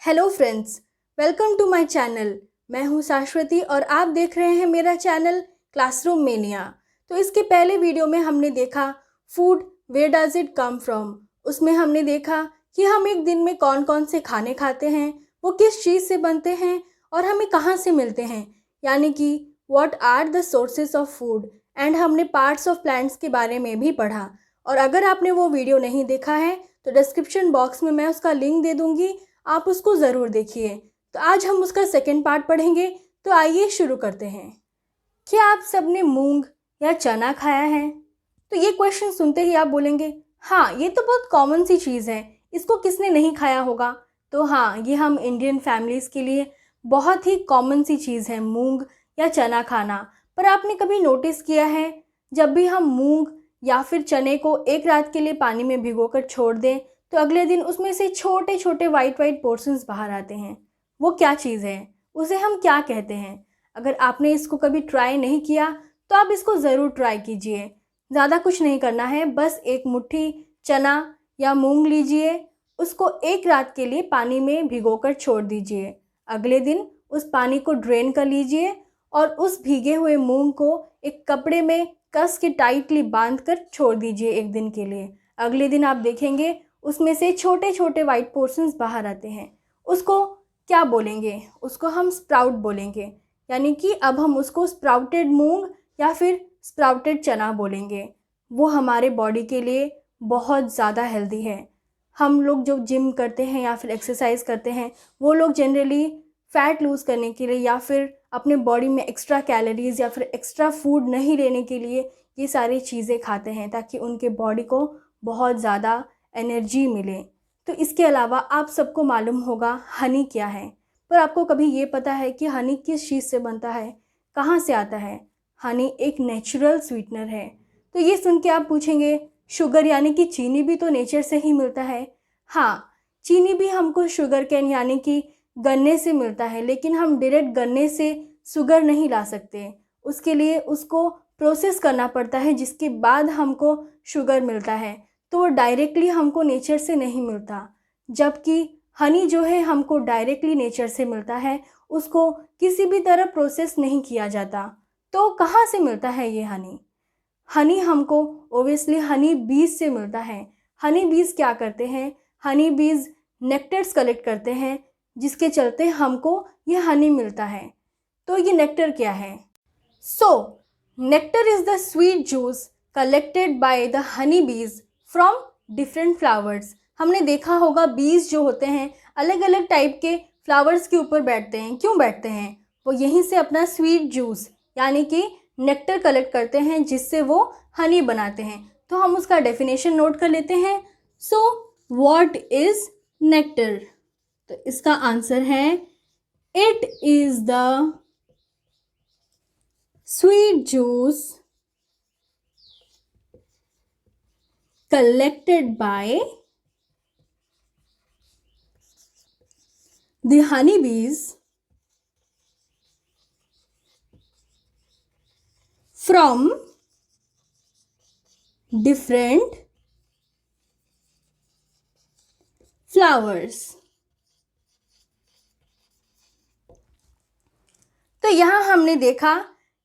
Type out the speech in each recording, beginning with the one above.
Hello friends, welcome to my channel. मैं हूं शाश्वती और आप देख रहे हैं मेरा चैनल क्लासरूम मेनिया। तो इसके पहले वीडियो में हमने देखा food where does it come from. उसमें हमने देखा कि हम एक दिन में कौन कौन से खाने खाते हैं, वो किस चीज़ से बनते हैं और हमें कहाँ से मिलते हैं, यानी कि what are the sources of food. And हमने पार्ट्स ऑफ प्लांट्स के बारे में भी पढ़ा। और अगर आपने वो वीडियो नहीं देखा है तो डिस्क्रिप्शन बॉक्स में मैं उसका लिंक दे दूँगी, आप उसको ज़रूर देखिए। तो आज हम उसका सेकंड पार्ट पढ़ेंगे। तो आइए शुरू करते हैं। क्या आप सबने मूंग या चना खाया है? तो ये क्वेश्चन सुनते ही आप बोलेंगे, हाँ ये तो बहुत कॉमन सी चीज़ है, इसको किसने नहीं खाया होगा। तो हाँ, ये हम इंडियन फैमिलीज़ के लिए बहुत ही कॉमन सी चीज़ है मूंग या चना खाना। पर आपने कभी नोटिस किया है, जब भी हम मूंग या फिर चने को एक रात के लिए पानी में भिगोकर छोड़ दें तो अगले दिन उसमें से छोटे छोटे वाइट वाइट पोर्शंस बाहर आते हैं। वो क्या चीज़ है, उसे हम क्या कहते हैं? अगर आपने इसको कभी ट्राई नहीं किया तो आप इसको ज़रूर ट्राई कीजिए। ज़्यादा कुछ नहीं करना है, बस एक मुट्ठी चना या मूंग लीजिए, उसको एक रात के लिए पानी में भिगोकर छोड़ दीजिए। अगले दिन उस पानी को ड्रेन कर लीजिए और उस भीगे हुए मूंग को एक कपड़े में कस के टाइटली बांध कर छोड़ दीजिए एक दिन के लिए। अगले दिन आप देखेंगे उसमें से छोटे छोटे वाइट पोर्शंस बाहर आते हैं। उसको क्या बोलेंगे? उसको हम स्प्राउट बोलेंगे, यानी कि अब हम उसको स्प्राउटेड मूंग या फिर स्प्राउटेड चना बोलेंगे। वो हमारे बॉडी के लिए बहुत ज़्यादा हेल्दी है। हम लोग जो जिम करते हैं या फिर एक्सरसाइज करते हैं, वो लोग जनरली फ़ैट लूज़ करने के लिए या फिर अपने बॉडी में एक्स्ट्रा कैलोरीज़ या फिर एक्स्ट्रा फूड नहीं लेने के लिए ये सारी चीज़ें खाते हैं, ताकि उनके बॉडी को बहुत ज़्यादा एनर्जी मिले। तो इसके अलावा आप सबको मालूम होगा हनी क्या है, पर आपको कभी ये पता है कि हनी किस चीज़ से बनता है, कहाँ से आता है? हनी एक नेचुरल स्वीटनर है। तो ये सुन के आप पूछेंगे, शुगर यानी कि चीनी भी तो नेचर से ही मिलता है। हाँ, चीनी भी हमको शुगर कैन यानी कि गन्ने से मिलता है, लेकिन हम डायरेक्ट गन्ने से शुगर नहीं ला सकते। उसके लिए उसको प्रोसेस करना पड़ता है, जिसके बाद हमको शुगर मिलता है। तो वो डायरेक्टली हमको नेचर से नहीं मिलता। जबकि हनी जो है हमको डायरेक्टली नेचर से मिलता है, उसको किसी भी तरह प्रोसेस नहीं किया जाता। तो कहाँ से मिलता है ये हनी? हनी हमको ओबियसली हनी बीज से मिलता है। हनी बीज क्या करते हैं? हनी बीज नेक्टर्स कलेक्ट करते हैं, जिसके चलते हमको ये हनी मिलता है। तो ये नेक्टर क्या है? So nectar is the sweet juice collected by the honey bees from different flowers. हमने देखा होगा बीज जो होते हैं अलग अलग टाइप के फ्लावर्स के ऊपर बैठते हैं। क्यों बैठते हैं? वो यहीं से अपना स्वीट जूस यानी कि नेक्टर कलेक्ट करते हैं, जिससे वो हनी बनाते हैं। तो हम उसका डेफिनेशन नोट कर लेते हैं। So what is nectar? तो इसका आंसर है, it is the sweet juice collected by the honeybees from different flowers। तो यहाँ हमने देखा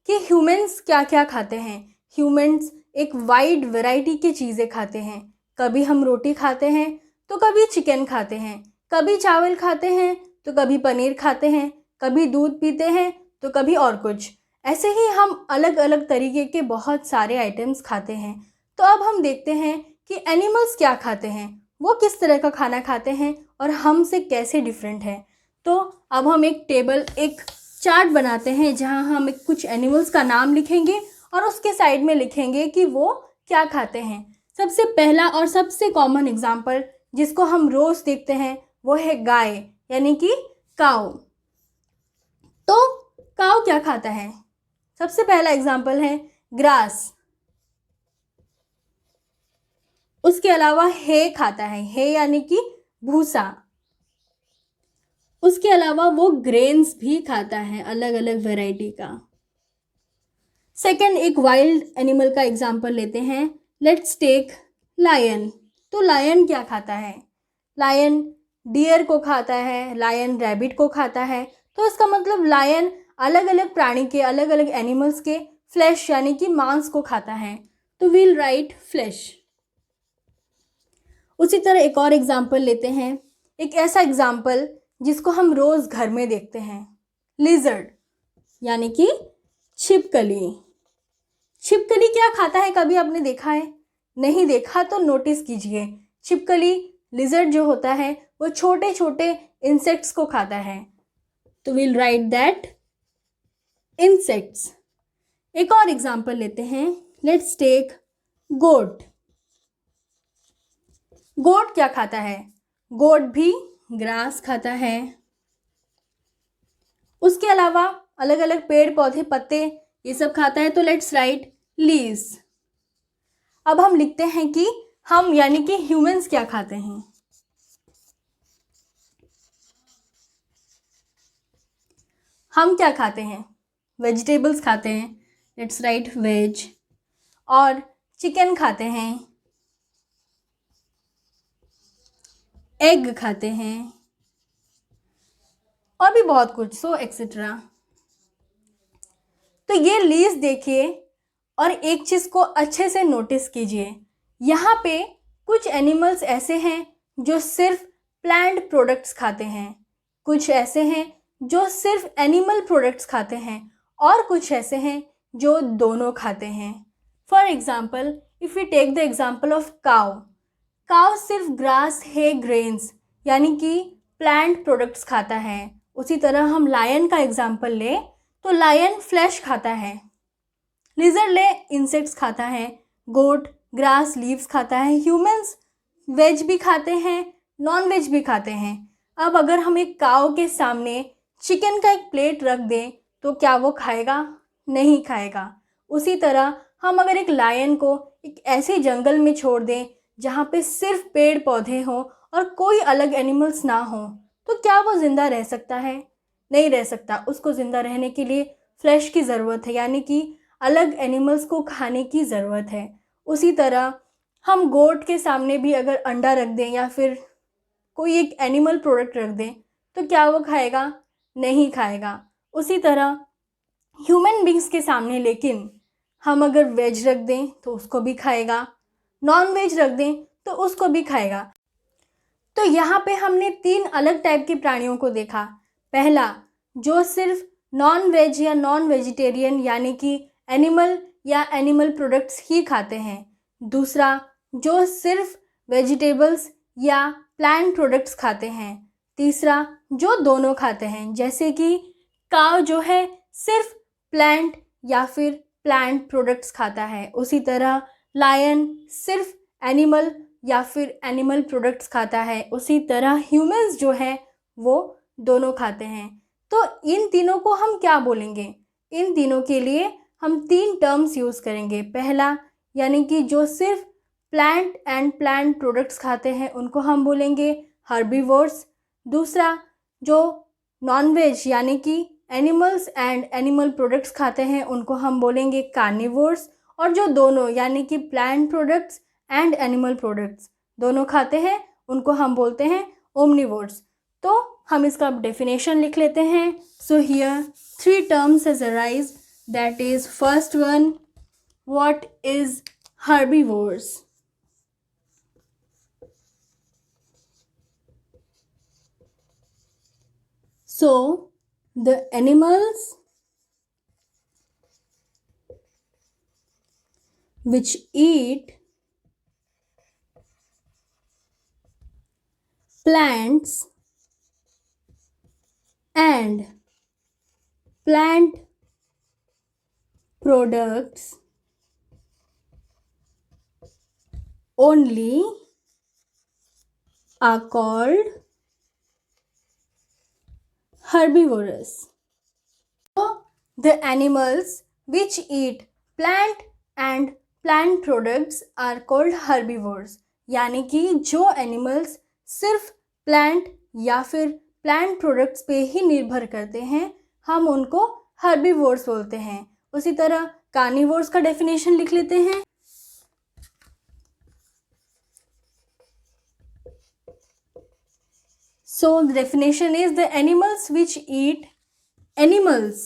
कि ह्यूमंस क्या क्या खाते हैं। ह्यूमंस एक वाइड वैरायटी की चीज़ें खाते हैं। कभी हम रोटी खाते हैं तो कभी चिकन खाते हैं, कभी चावल खाते हैं तो कभी पनीर खाते हैं, कभी दूध पीते हैं तो कभी और कुछ। ऐसे ही हम अलग अलग तरीके के बहुत सारे आइटम्स खाते हैं। तो अब हम देखते हैं कि एनिमल्स क्या खाते हैं, वो किस तरह का खाना खाते हैं और हमसे कैसे डिफरेंट है। तो अब हम एक चार्ट बनाते हैं, जहां हम कुछ एनिमल्स का नाम लिखेंगे और उसके साइड में लिखेंगे कि वो क्या खाते हैं। सबसे पहला और सबसे कॉमन एग्जाम्पल जिसको हम रोज देखते हैं वो है गाय, यानी कि काऊ। तो काऊ क्या खाता है? सबसे पहला एग्जाम्पल है ग्रास। उसके अलावा हे खाता है, हे यानी कि भूसा। उसके अलावा वो ग्रेन्स भी खाता है, अलग अलग वैरायटी का। सेकेंड, एक वाइल्ड एनिमल का एग्जाम्पल लेते हैं। Let's take lion. तो लायन क्या खाता है? लायन डियर को खाता है, लायन रैबिट को खाता है। तो इसका मतलब लायन अलग अलग प्राणी के, अलग अलग एनिमल्स के फ्लैश यानी कि मांस को खाता है। तो वील राइट फ्लैश। उसी तरह एक और एग्जाम्पल लेते हैं, एक ऐसा एग्जाम्पल जिसको हम रोज घर में देखते हैं, लिजर्ड यानी कि छिपकली। छिपकली क्या खाता है, कभी आपने देखा है? नहीं देखा तो नोटिस कीजिए। छिपकली, लिजर्ड जो होता है वो छोटे छोटे इंसेक्ट्स को खाता है। तो विल राइट दैट इंसेक्ट्स। एक और एग्जाम्पल लेते हैं, लेट्स टेक गोट। गोट क्या खाता है? गोट भी ग्रास खाता है। उसके अलावा अलग अलग पेड़ पौधे, पत्ते, ये सब खाता है। तो लेट्स राइट लीव्स। अब हम लिखते हैं कि हम यानी कि ह्यूमंस क्या खाते हैं। हम क्या खाते हैं? वेजिटेबल्स खाते हैं। Let's write veg. और चिकन खाते हैं, एग खाते हैं, और भी बहुत कुछ, सो एक्सेट्रा। तो ये लिस्ट देखिए और एक चीज को अच्छे से नोटिस कीजिए। यहाँ पे कुछ एनिमल्स ऐसे हैं जो सिर्फ प्लांट प्रोडक्ट्स खाते हैं, कुछ ऐसे हैं जो सिर्फ एनिमल प्रोडक्ट्स खाते हैं, और कुछ ऐसे हैं जो दोनों खाते हैं। For example, if you take the example of cow, cow सिर्फ ग्रास, हे, ग्रेन्स यानी कि प्लांट प्रोडक्ट्स खाता है। उसी तरह हम लायन का एग्जाम्पल ले तो लायन फ्लैश खाता है। लिजर्ड ले इंसेक्ट्स खाता है। गोट ग्रास लीव्स खाता है। ह्यूमंस वेज भी खाते हैं, नॉन वेज भी खाते हैं। अब अगर हम एक काऊ के सामने चिकन का एक प्लेट रख दें तो क्या वो खाएगा? नहीं खाएगा। उसी तरह हम अगर एक लायन को एक ऐसे जंगल में छोड़ दें जहाँ पे सिर्फ पेड़ पौधे हों और कोई अलग एनिमल्स ना हो, तो क्या वो ज़िंदा रह सकता है? नहीं रह सकता। उसको ज़िंदा रहने के लिए फ्लैश की ज़रूरत है, यानी कि अलग एनिमल्स को खाने की ज़रूरत है। उसी तरह हम गोट के सामने भी अगर अंडा रख दें या फिर कोई एक एनिमल प्रोडक्ट रख दें तो क्या वो खाएगा? नहीं खाएगा। उसी तरह ह्यूमन बींग्स के सामने लेकिन हम अगर वेज रख दें तो उसको भी खाएगा, नॉन वेज रख दें तो उसको भी खाएगा। तो यहाँ पे हमने 3 अलग टाइप के प्राणियों को देखा। पहला, जो सिर्फ नॉन वेज या नॉन वेजिटेरियन यानी कि एनिमल या एनिमल प्रोडक्ट्स ही खाते हैं। दूसरा, जो सिर्फ वेजिटेबल्स या प्लांट प्रोडक्ट्स खाते हैं। तीसरा, जो दोनों खाते हैं, जैसे कि काव जो है सिर्फ प्लांट या फिर प्लांट प्रोडक्ट्स खाता है। उसी तरह लायन सिर्फ एनिमल या फिर एनिमल प्रोडक्ट्स खाता है। उसी तरह ह्यूमंस जो है वो दोनों खाते हैं। तो इन तीनों को हम क्या बोलेंगे? इन तीनों के लिए हम 3 टर्म्स यूज़ करेंगे। पहला, यानी कि जो सिर्फ प्लांट एंड प्लांट प्रोडक्ट्स खाते हैं उनको हम बोलेंगे हर्बीवोर्स। दूसरा, जो नॉन वेज यानी कि एनिमल्स एंड एनिमल प्रोडक्ट्स खाते हैं उनको हम बोलेंगे कार्निवोर्स। और जो दोनों यानी कि plant products and animal products दोनों खाते हैं उनको हम बोलते हैं ओमनिवोर्स। तो हम इसका डेफिनेशन लिख लेते हैं। So here 3 terms has arise, that is first one, what is herbivores? So the animals which eat plants and plant products only are called herbivorous. So the animals which eat plant and plant products are called herbivores. यानी कि जो animals सिर्फ plant या फिर plant products पे ही निर्भर करते हैं हम उनको हर्बीवोर्स बोलते हैं। उसी तरह कार्निवोर्स का डेफिनेशन लिख लेते हैं। So the definition is the animals which eat animals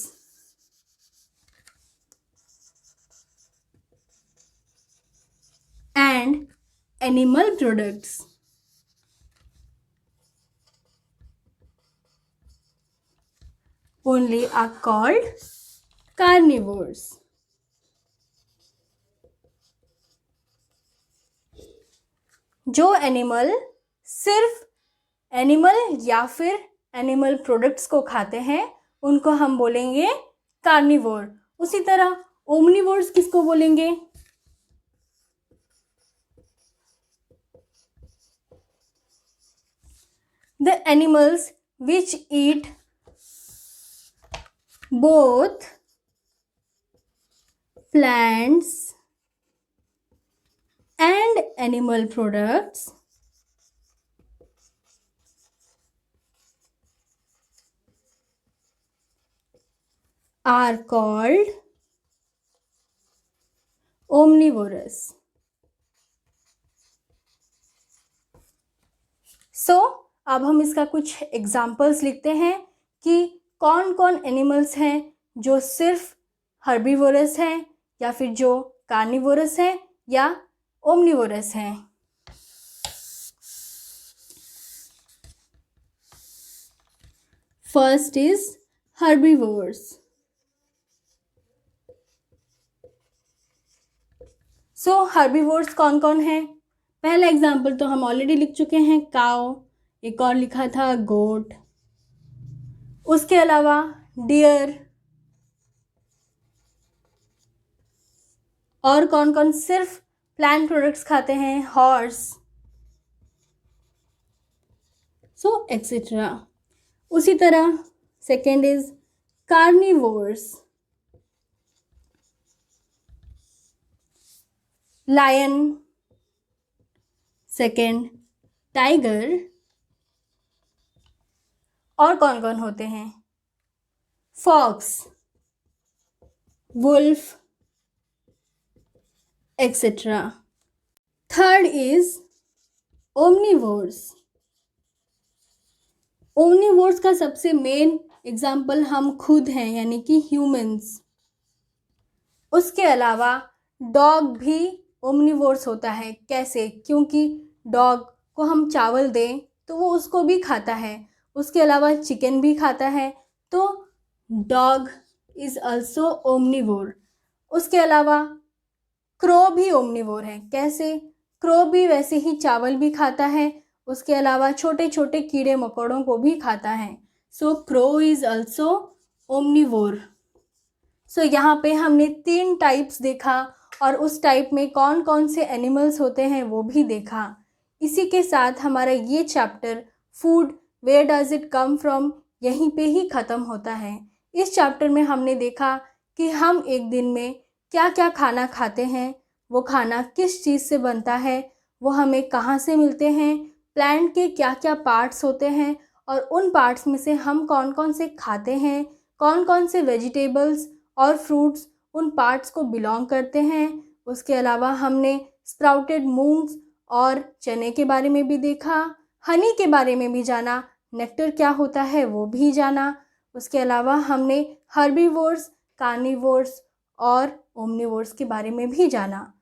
and animal products only are called carnivores. जो एनिमल सिर्फ एनिमल या फिर एनिमल प्रोडक्ट्स को खाते हैं उनको हम बोलेंगे कार्निवोर। उसी तरह ओमनिवोर्स किसको बोलेंगे? The animals which eat both plants and animal products are called omnivorous. So, अब हम इसका कुछ एग्जाम्पल्स लिखते हैं कि कौन कौन एनिमल्स हैं जो सिर्फ हर्बीवोरस हैं या फिर जो कार्निवोरस हैं या ओमनिवोरस हैं। First is herbivores. So herbivores कौन कौन है? पहला एग्जाम्पल तो हम ऑलरेडी लिख चुके हैं, काऊ। एक और लिखा था गोट। उसके अलावा डियर। और कौन कौन सिर्फ प्लांट प्रोडक्ट्स खाते हैं? हॉर्स। So etcetera. उसी तरह second is carnivores. Lion, second tiger. और कौन कौन होते हैं? Fox, wolf, etcetera. Third is omnivores. Omnivores का सबसे मेन एग्जाम्पल हम खुद हैं, यानी कि ह्यूमंस। उसके अलावा डॉग भी ओमनिवोर्स होता है। कैसे? क्योंकि डॉग को हम चावल दें तो वो उसको भी खाता है। उसके अलावा चिकन भी खाता है, तो डॉग इज ऑल्सो ओमनिवोर। उसके अलावा क्रो भी ओमनिवोर है। कैसे? क्रो भी वैसे ही चावल भी खाता है, उसके अलावा छोटे छोटे कीड़े मकोड़ों को भी खाता है। सो क्रो इज ऑल्सो ओमनिवोर। सो यहाँ पे हमने 3 टाइप्स देखा और उस टाइप में कौन कौन से एनिमल्स होते हैं वो भी देखा। इसी के साथ हमारा ये chapter food where does it come from यहीं पे ही ख़त्म होता है। इस चैप्टर में हमने देखा कि हम एक दिन में क्या क्या खाना खाते हैं, वो खाना किस चीज़ से बनता है, वो हमें कहाँ से मिलते हैं, प्लांट के क्या क्या पार्ट्स होते हैं और उन पार्ट्स में से हम कौन कौन से खाते हैं, कौन कौन से वेजिटेबल्स और फ्रूट्स उन पार्ट्स को बिलोंग करते हैं। उसके अलावा हमने स्प्राउटेड मूंग्स और चने के बारे में भी देखा, हनी के बारे में भी जाना, नेक्टर क्या होता है वो भी जाना। उसके अलावा हमने हर्बीवोर्स, कार्निवोर्स और ओमनिवोर्स के बारे में भी जाना।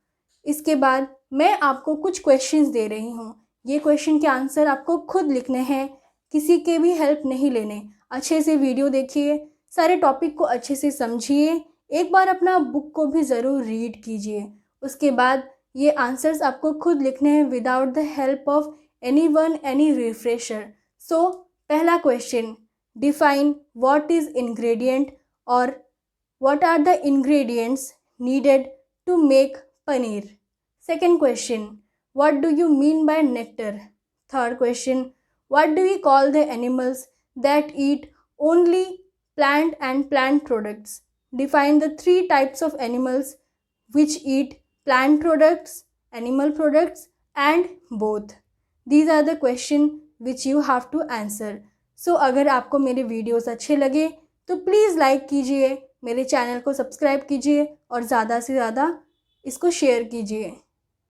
इसके बाद मैं आपको कुछ क्वेश्चंस दे रही हूँ। ये क्वेश्चन के आंसर आपको खुद लिखने हैं, किसी के भी हेल्प नहीं लेने। अच्छे से वीडियो देखिए, सारे टॉपिक को अच्छे से समझिए, एक बार अपना बुक को भी ज़रूर रीड कीजिए। उसके बाद ये आंसर्स आपको खुद लिखने हैं without the help of anyone, any refresher. So पहला question, define what is ingredient और what are the ingredients needed to make paneer. Second question, what do you mean by nectar. Third question, what do we call the animals that eat only plant and plant products. Define the 3 types of animals which eat plant products, animal products and both. These are the question which you have to answer. So अगर आपको मेरे videos अच्छे लगे तो please like कीजिए, मेरे channel को subscribe कीजिए और ज़्यादा से ज़्यादा इसको शेयर कीजिए।